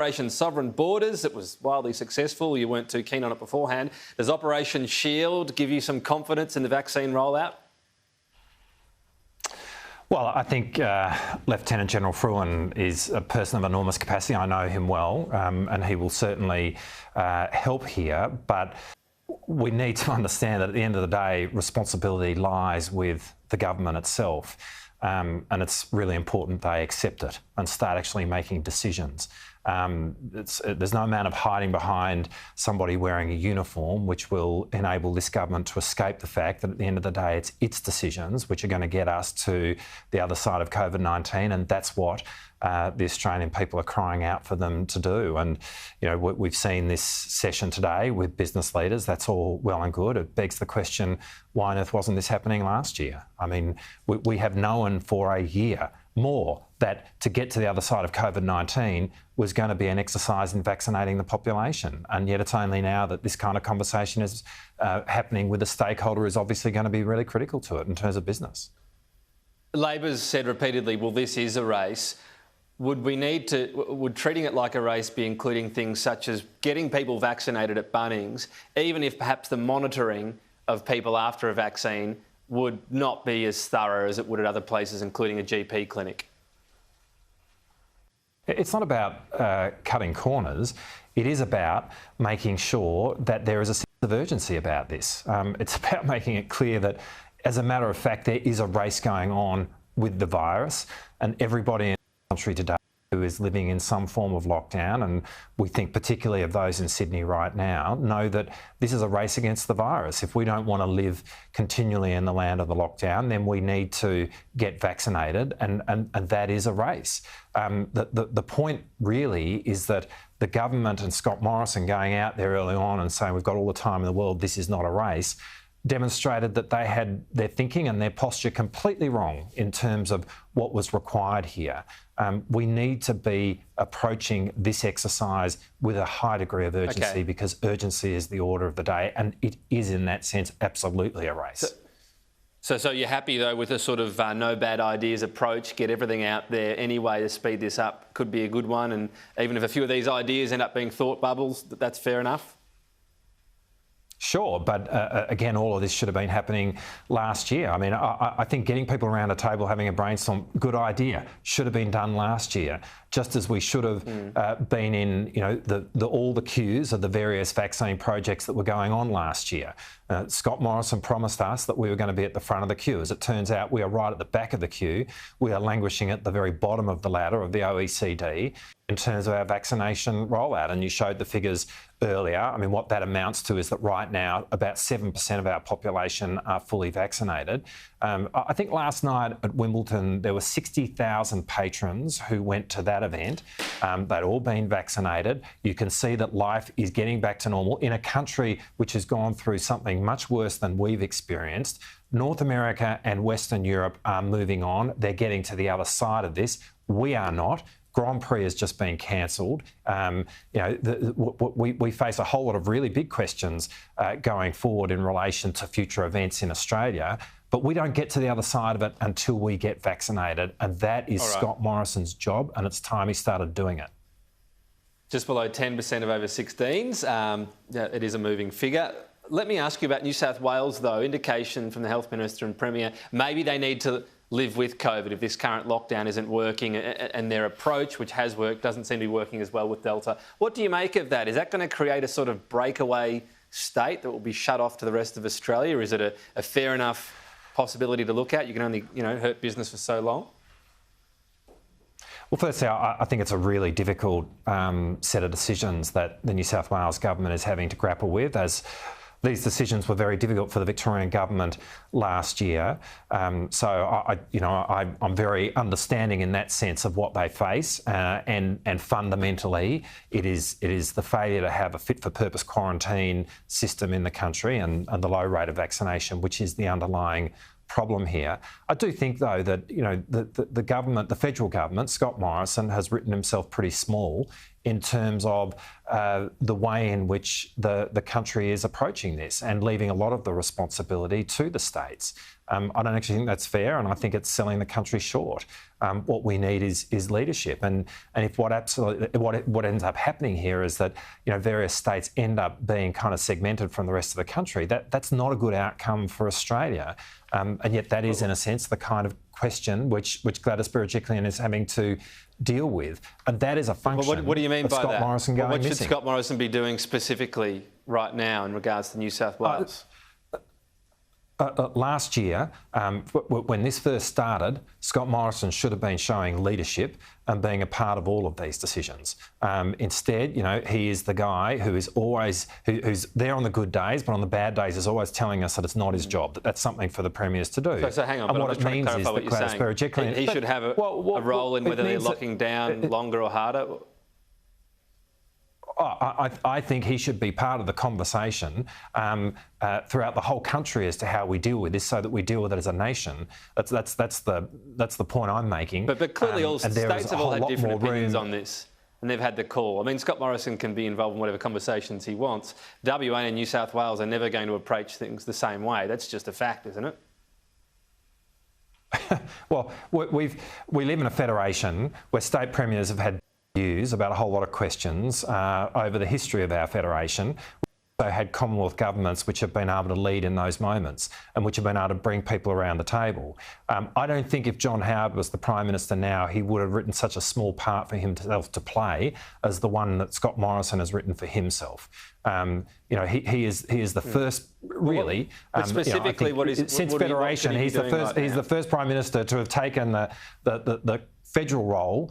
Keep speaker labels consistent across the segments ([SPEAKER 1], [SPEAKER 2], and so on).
[SPEAKER 1] Operation Sovereign Borders, it was wildly successful. You weren't too keen on it beforehand. Does Operation Shield give you some confidence in the vaccine rollout?
[SPEAKER 2] Well, I think Lieutenant General Fruin is a person of enormous capacity. I know him well, and he will certainly help here. But we need to understand that at the end of the day, responsibility lies with the government itself. And it's really important they accept it and start actually making decisions. There's no amount of hiding behind somebody wearing a uniform which will enable this government to escape the fact that at the end of the day it's its decisions which are going to get us to the other side of COVID-19, and that's what the Australian people are crying out for them to do. And, you know, we've seen this session today with business leaders. That's all well and good. It begs the question, why on earth wasn't this happening last year? I mean, we have known for a year more that to get to the other side of COVID-19 was going to be an exercise in vaccinating the population. And yet it's only now that this kind of conversation is happening with a stakeholder who's obviously going to be really critical to it in terms of business.
[SPEAKER 1] Labor's said repeatedly, well, this is a race. Would treating it like a race be including things such as getting people vaccinated at Bunnings, even if perhaps the monitoring of people after a vaccine would not be as thorough as it would at other places, including a GP clinic?
[SPEAKER 2] It's not about cutting corners. It is about making sure that there is a sense of urgency about this. It's about making it clear that, as a matter of fact, there is a race going on with the virus, and everybody in the country today who is living in some form of lockdown, and we think particularly of those in Sydney right now, know that this is a race against the virus. If we don't want to live continually in the land of the lockdown, then we need to get vaccinated, and that is a race. The point really is that the government and Scott Morrison going out there early on and saying we've got all the time in the world, this is not a race, demonstrated that they had their thinking and their posture completely wrong in terms of what was required here. We need to be approaching this exercise with a high degree of urgency, because urgency is the order of the day, and it is in that sense absolutely a race.
[SPEAKER 1] So you're happy though with a sort of no bad ideas approach, get everything out there anyway to speed this up could be a good one, and even if a few of these ideas end up being thought bubbles, that's fair enough?
[SPEAKER 2] Sure, but again, all of this should have been happening last year. I mean, I think getting people around a table having a brainstorm, good idea, should have been done last year, just as we should have been in, you know, all the queues of the various vaccine projects that were going on last year. Scott Morrison promised us that we were going to be at the front of the queue. As it turns out, we are right at the back of the queue. We are languishing at the very bottom of the ladder of the OECD in terms of our vaccination rollout. And you showed the figures earlier. I mean, what that amounts to is that right now about 7% of our population are fully vaccinated. I think last night at Wimbledon there were 60,000 patrons who went to that event. They'd all been vaccinated. You can see that life is getting back to normal in a country which has gone through something much worse than we've experienced. North America and Western Europe are moving on. They're getting to the other side of this. We are not. Grand Prix has just been cancelled. You know, we face a whole lot of really big questions going forward in relation to future events in Australia, but we don't get to the other side of it until we get vaccinated, and that is Scott Morrison's job, and it's time he started doing it.
[SPEAKER 1] Just below 10% of over 16s. It is a moving figure. Let me ask you about New South Wales, though. Indication from the Health Minister and Premier, maybe they need to live with COVID if this current lockdown isn't working, and their approach, which has worked, doesn't seem to be working as well with Delta. What do you make of that? Is that going to create a sort of breakaway state that will be shut off to the rest of Australia? Or is it a fair enough possibility to look at? You can only, you know, hurt business for so long.
[SPEAKER 2] Well, firstly, I think it's a really difficult set of decisions that the New South Wales government is having to grapple with, as these decisions were very difficult for the Victorian government last year. So I'm very understanding in that sense of what they face, and fundamentally it is the failure to have a fit-for-purpose quarantine system in the country and the low rate of vaccination, which is the underlying problem here. I do think, though, that, you know, the government, the federal government, Scott Morrison, has written himself pretty small in terms of the way in which the country is approaching this and leaving a lot of the responsibility to the states. I don't actually think that's fair, and I think it's selling the country short. What we need is leadership, and if what ends up happening here is that various states end up being kind of segmented from the rest of the country, that's not a good outcome for Australia, and yet that is in a sense the kind of question which Gladys Berejiklian is having to deal with, and that is a function.
[SPEAKER 1] What do you mean by
[SPEAKER 2] Scott
[SPEAKER 1] that?
[SPEAKER 2] Morrison going
[SPEAKER 1] what should
[SPEAKER 2] missing.
[SPEAKER 1] Scott Morrison be doing specifically right now in regards to New South Wales?
[SPEAKER 2] Last year, when this first started, Scott Morrison should have been showing leadership and being a part of all of these decisions. Instead, he is the guy who is always who's there on the good days, but on the bad days is always telling us that it's not his job. That's something for the premiers to do.
[SPEAKER 1] So hang on,
[SPEAKER 2] and
[SPEAKER 1] but
[SPEAKER 2] what
[SPEAKER 1] I'm just
[SPEAKER 2] it
[SPEAKER 1] trying to
[SPEAKER 2] means
[SPEAKER 1] clarify
[SPEAKER 2] is
[SPEAKER 1] what
[SPEAKER 2] that
[SPEAKER 1] you're
[SPEAKER 2] Gladys
[SPEAKER 1] saying.
[SPEAKER 2] Berejiklian
[SPEAKER 1] He should have a role in whether they're locking down longer or harder.
[SPEAKER 2] I think he should be part of the conversation throughout the whole country as to how we deal with this, so that we deal with it as a nation. That's the point I'm making.
[SPEAKER 1] But clearly, all states have all had different opinions
[SPEAKER 2] room
[SPEAKER 1] on this, and they've had the call. I mean, Scott Morrison can be involved in whatever conversations he wants. WA and New South Wales are never going to approach things the same way. That's just a fact, isn't it?
[SPEAKER 2] Well, we live in a federation where state premiers have had views about a whole lot of questions over the history of our federation. We also had Commonwealth governments which have been able to lead in those moments and which have been able to bring people around the table. I don't think if John Howard was the Prime Minister now, he would have written such a small part for himself to play as the one that Scott Morrison has written for himself. He is the first, really.
[SPEAKER 1] But specifically,
[SPEAKER 2] since Federation, he's the first Prime Minister to have taken the federal role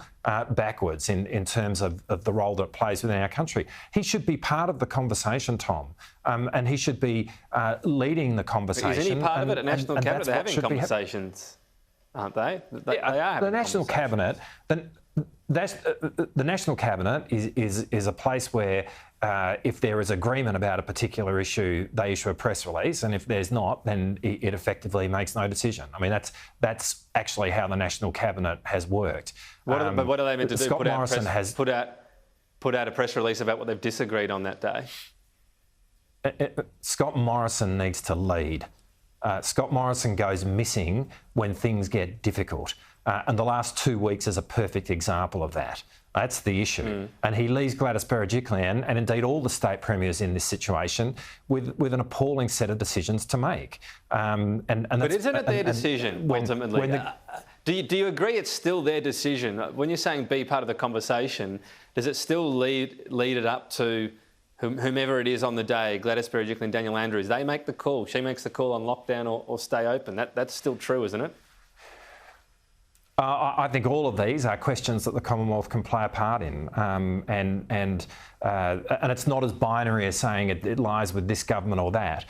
[SPEAKER 2] backwards in terms of the role that it plays within our country. He should be part of the conversation, Tom, and he should be leading the conversation.
[SPEAKER 1] Isn't he part of it at National Cabinet? They're having conversations, aren't they? They are having
[SPEAKER 2] the National Cabinet. The National Cabinet is a place where if there is agreement about a particular issue, they issue a press release, and if there's not, then it effectively makes no decision. I mean, that's actually how the National Cabinet has worked.
[SPEAKER 1] But what are they meant to do?
[SPEAKER 2] Scott Morrison has
[SPEAKER 1] put out a press release about what they've disagreed on that day.
[SPEAKER 2] Scott Morrison needs to lead. Scott Morrison goes missing when things get difficult. And the last 2 weeks is a perfect example of that. That's the issue. And he leaves Gladys Berejiklian and indeed all the state premiers in this situation with an appalling set of decisions to make.
[SPEAKER 1] But isn't it their decision, ultimately? Do you agree it's still their decision? When you're saying be part of the conversation, does it still lead it up to whomever it is on the day, Gladys Berejiklian, Daniel Andrews, they make the call. She makes the call on lockdown or stay open. That's still true, isn't it?
[SPEAKER 2] I think all of these are questions that the Commonwealth can play a part in, and it's not as binary as saying it lies with this government or that,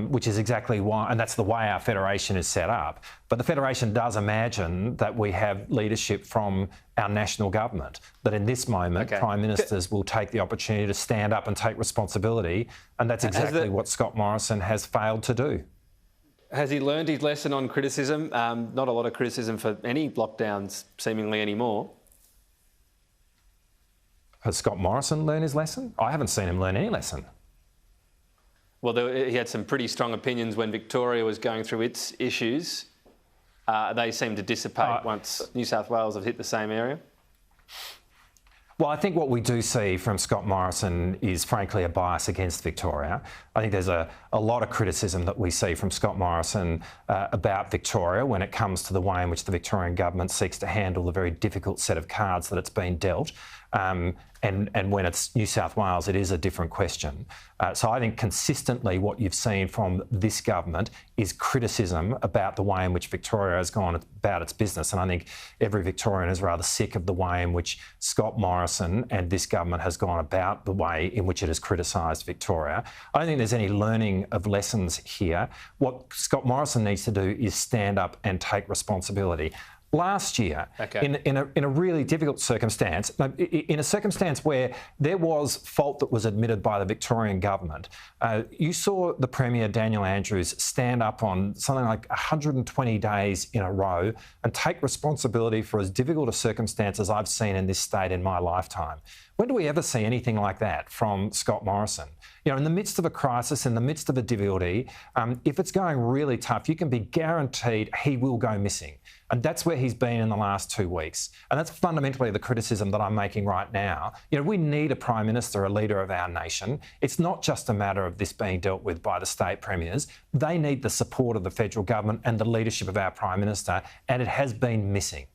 [SPEAKER 2] which is exactly why, and that's the way our federation is set up. But the federation does imagine that we have leadership from our national government, that in this moment Prime Ministers will take the opportunity to stand up and take responsibility, and that's exactly what Scott Morrison has failed to do.
[SPEAKER 1] Has he learned his lesson on criticism? Not a lot of criticism for any lockdowns, seemingly, anymore.
[SPEAKER 2] Has Scott Morrison learned his lesson? I haven't seen him learn any lesson.
[SPEAKER 1] Well, he had some pretty strong opinions when Victoria was going through its issues. They seem to dissipate once New South Wales have hit the same area.
[SPEAKER 2] Well, I think what we do see from Scott Morrison is, frankly, a bias against Victoria. I think there's a lot of criticism that we see from Scott Morrison about Victoria when it comes to the way in which the Victorian government seeks to handle the very difficult set of cards that it's been dealt. And when it's New South Wales, it is a different question. So I think consistently what you've seen from this government is criticism about the way in which Victoria has gone about its business. And I think every Victorian is rather sick of the way in which Scott Morrison and this government has gone about the way in which it has criticised Victoria. I don't think there's any learning of lessons here. What Scott Morrison needs to do is stand up and take responsibility. Last year, in a really difficult circumstance, in a circumstance where there was fault that was admitted by the Victorian government, you saw the Premier, Daniel Andrews, stand up on something like 120 days in a row and take responsibility for as difficult a circumstance as I've seen in this state in my lifetime. When do we ever see anything like that from Scott Morrison? You know, in the midst of a crisis, in the midst of a difficulty, if it's going really tough, you can be guaranteed he will go missing. And that's where he's been in the last 2 weeks. And that's fundamentally the criticism that I'm making right now. You know, we need a Prime Minister, a leader of our nation. It's not just a matter of this being dealt with by the state premiers. They need the support of the federal government and the leadership of our Prime Minister, and it has been missing.